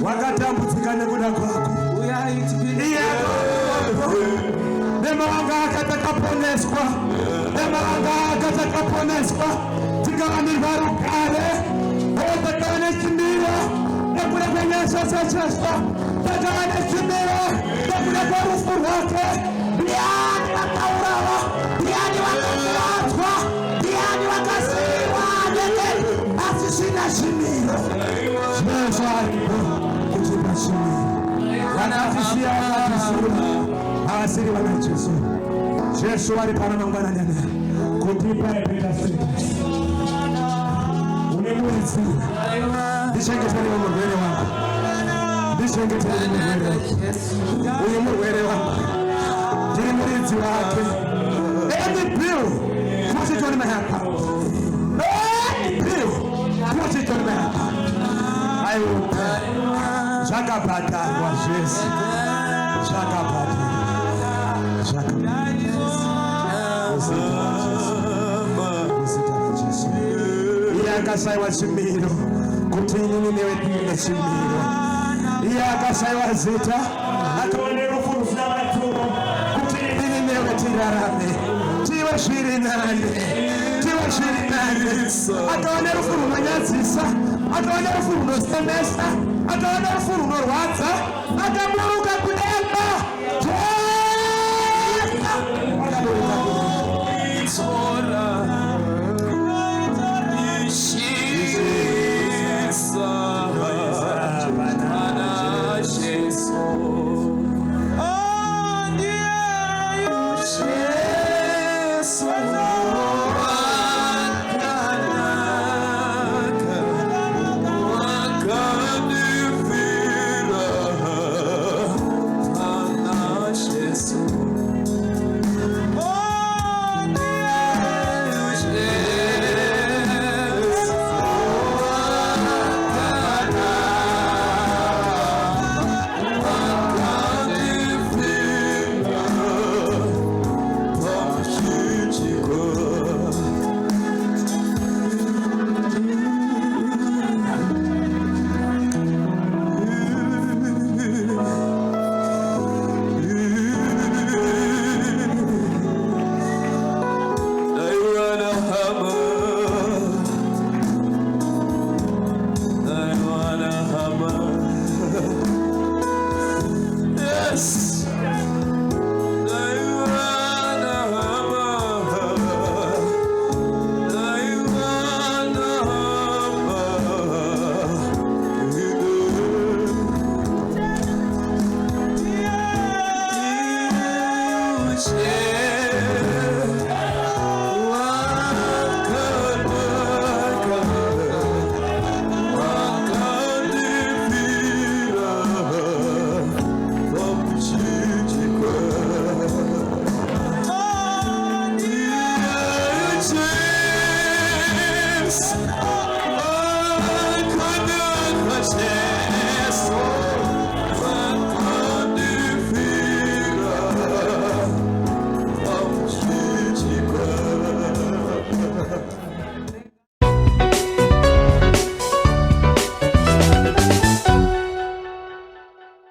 wakatambudzika nekuda kwako. Nemavanga akatakaponeswa, nemavanga akatakaponeswa, tikavanirwa rugare, takavane chimiro nekuda kwenyasha dzachaswa, takavane chimiro nekuda kwerufu rwake. Ndiani vakaurawa, ndiani vakakuwadzwa, ndiani vakasiyiwa ndeke, asi zvina chimiro. Jesu aripo kutipa chimiro. Vanatisiya vakatisiya havasiri vana Jesu. Jesu ari pano mangwanani kutipa epeta status. Une muridzi, ndichengetere murwere wangu, ndichengetere murwere wangu, uyu murwere wangu, ndiri muridzi wake. Any bill, put it on my hand. Any bill, put it on my hand. I will pay. Zvakabhadharwa zvese, zvakabhadharwa, iye akashayiwa chimiro kuti inini newe tive chimiro. Iye akashayiwa zita akaone rufu rusina maturo kuti inini newe tirarame tive zviri nani, tive zviri nani. Akaone rufu runonyadzisa, akaone rufu runosemesa, akaone rufu runorwadza, akaburuka